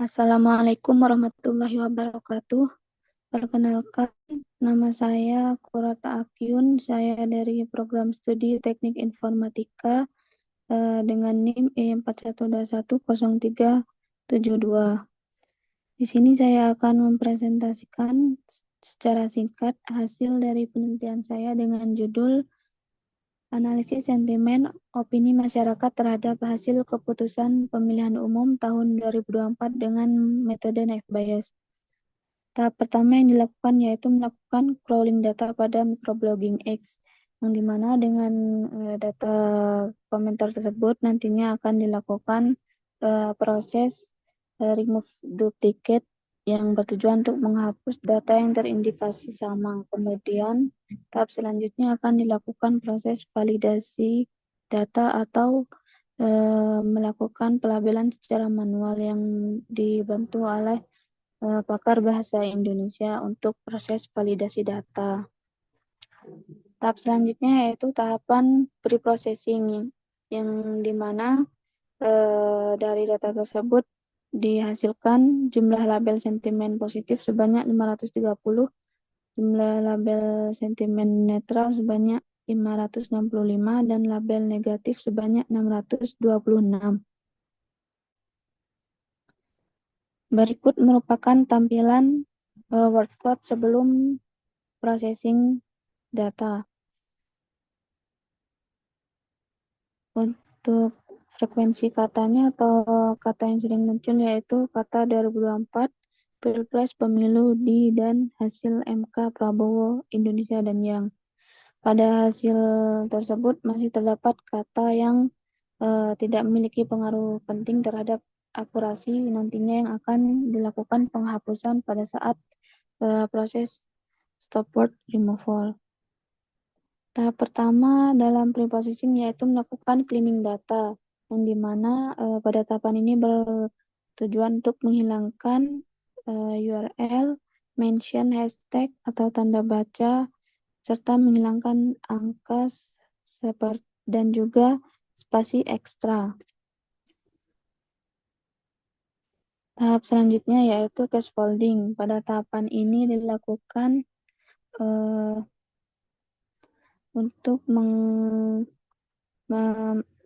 Assalamualaikum warahmatullahi wabarakatuh. Perkenalkan, nama saya Kurata Akyun. Saya dari program studi Teknik Informatika dengan NIM E41210372. Di sini saya akan mempresentasikan secara singkat hasil dari penelitian saya dengan judul Analisis Sentimen Opini Masyarakat terhadap Hasil Keputusan Pemilihan Umum tahun 2024 dengan metode naive Bayes. Tahap pertama yang dilakukan yaitu melakukan crawling data pada microblogging X, yang dimana dengan data komentar tersebut nantinya akan dilakukan proses remove duplicate yang bertujuan untuk menghapus data yang terindikasi sama. Kemudian tahap selanjutnya akan dilakukan proses validasi data atau melakukan pelabelan secara manual yang dibantu oleh pakar bahasa Indonesia untuk proses validasi data. Tahap selanjutnya yaitu tahapan pre-processing yang dimana dari data tersebut dihasilkan jumlah label sentimen positif sebanyak 530, jumlah label sentimen netral sebanyak 565, dan label negatif sebanyak 626. Berikut merupakan tampilan workflow sebelum processing data. Untuk frekuensi katanya atau kata yang sering muncul yaitu kata 2024, Pilpres, Pemilu, di, dan hasil MK Prabowo, Indonesia, dan yang. Pada hasil tersebut masih terdapat kata yang tidak memiliki pengaruh penting terhadap akurasi nantinya yang akan dilakukan penghapusan pada saat proses stopword removal. Tahap pertama dalam pre-processing yaitu melakukan cleaning data, yang dimana pada tahapan ini bertujuan untuk menghilangkan URL, mention hashtag atau tanda baca, serta menghilangkan angka dan juga spasi ekstra. Tahap selanjutnya yaitu scaffolding. Pada tahapan ini dilakukan untuk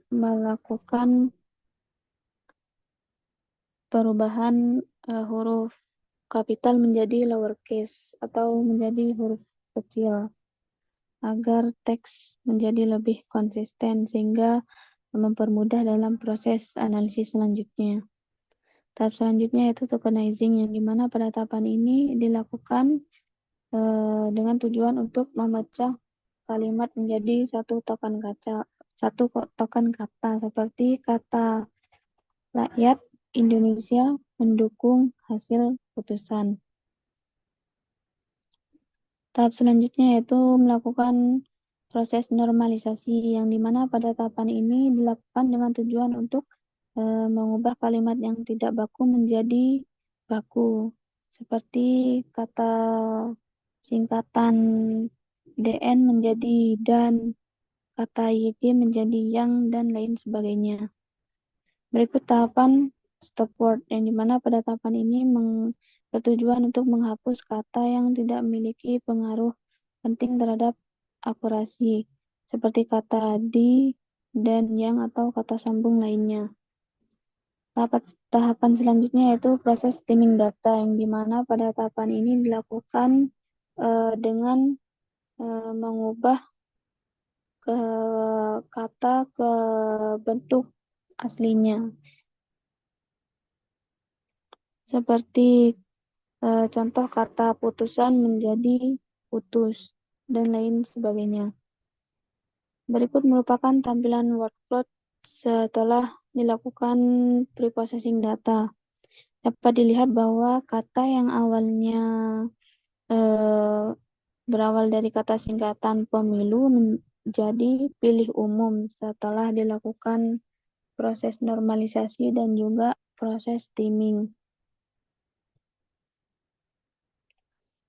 melakukan perubahan huruf kapital menjadi lowercase atau menjadi huruf kecil agar teks menjadi lebih konsisten sehingga mempermudah dalam proses analisis selanjutnya. Tahap selanjutnya yaitu tokenizing, yang dimana pada tahapan ini dilakukan dengan tujuan untuk memecah kalimat menjadi satu token kata seperti kata rakyat Indonesia mendukung hasil putusan. Tahap selanjutnya yaitu melakukan proses normalisasi, yang dimana pada tahapan ini dilakukan dengan tujuan untuk mengubah kalimat yang tidak baku menjadi baku, seperti kata singkatan DN menjadi dan, kata YG menjadi yang, dan lain sebagainya. Berikut tahapan stopword, yang dimana pada tahapan ini bertujuan untuk menghapus kata yang tidak memiliki pengaruh penting terhadap akurasi, seperti kata di, dan, yang, atau kata sambung lainnya. Tahapan selanjutnya yaitu proses steaming data, yang dimana pada tahapan ini dilakukan dengan mengubah kata ke bentuk aslinya, seperti contoh kata putusan menjadi putus, dan lain sebagainya. Berikut merupakan tampilan workflow setelah dilakukan pre-processing data. Dapat dilihat bahwa kata yang awalnya berawal dari kata singkatan pemilu menjadi pilih umum setelah dilakukan proses normalisasi dan juga proses steaming.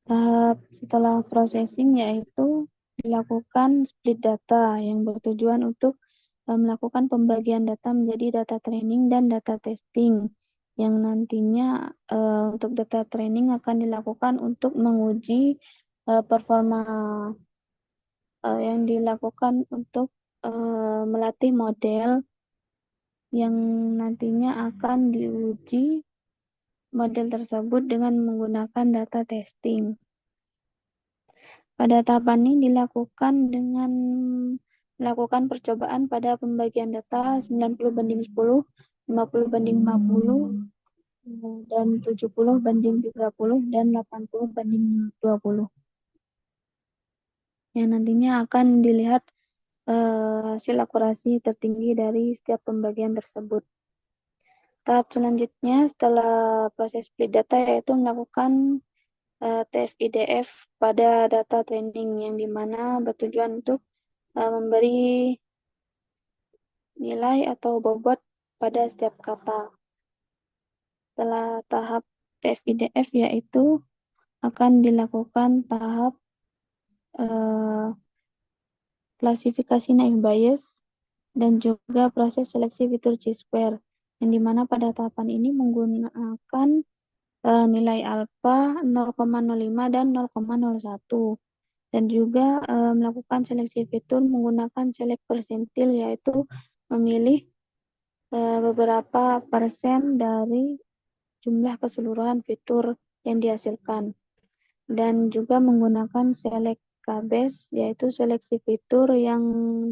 Tahap setelah processing yaitu dilakukan split data, yang bertujuan untuk melakukan pembagian data menjadi data training dan data testing, yang nantinya untuk data training akan dilakukan untuk menguji performa yang dilakukan untuk melatih model yang nantinya akan diuji model tersebut dengan menggunakan data testing. Pada tahapan ini dilakukan dengan melakukan percobaan pada pembagian data 90/10, 50/50, dan 70/30, dan 80/20. Yang nantinya akan dilihat hasil akurasi tertinggi dari setiap pembagian tersebut. Tahap selanjutnya setelah proses split data yaitu melakukan TF-IDF pada data training yang dimana bertujuan untuk memberi nilai atau bobot pada setiap kata. Setelah tahap TF-IDF yaitu akan dilakukan tahap klasifikasi naive Bayes dan juga proses seleksi fitur Chi-square, yang dimana pada tahapan ini menggunakan nilai alfa 0,05 dan 0,01, dan juga melakukan seleksi fitur menggunakan select persentil, yaitu memilih beberapa persen dari jumlah keseluruhan fitur yang dihasilkan, dan juga menggunakan select K-base, yaitu seleksi fitur yang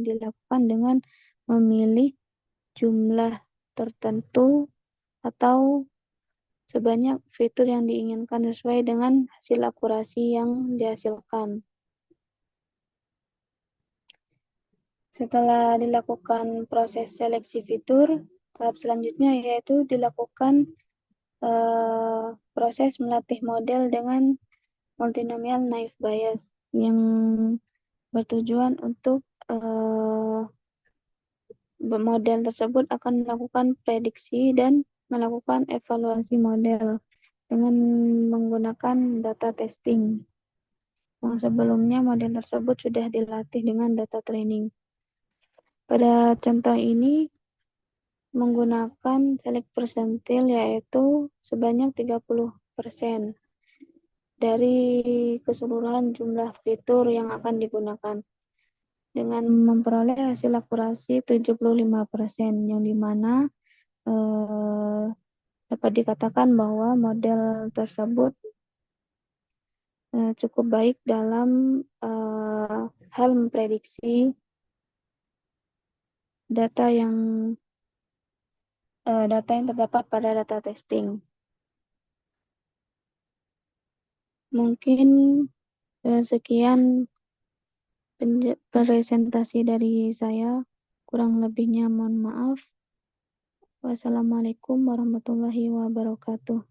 dilakukan dengan memilih jumlah tertentu atau sebanyak fitur yang diinginkan sesuai dengan hasil akurasi yang dihasilkan. Setelah dilakukan proses seleksi fitur, tahap selanjutnya yaitu dilakukan proses melatih model dengan multinomial naive Bayes yang bertujuan untuk model tersebut akan melakukan prediksi dan melakukan evaluasi model dengan menggunakan data testing. Yang sebelumnya model tersebut sudah dilatih dengan data training. Pada contoh ini menggunakan select persentil yaitu sebanyak 30% dari keseluruhan jumlah fitur yang akan digunakan, dengan memperoleh hasil akurasi 75%, yang dimana dapat dikatakan bahwa model tersebut cukup baik dalam hal memprediksi data yang terdapat pada data testing. Mungkin sekian presentasi dari saya, kurang lebihnya mohon maaf. Wassalamualaikum warahmatullahi wabarakatuh.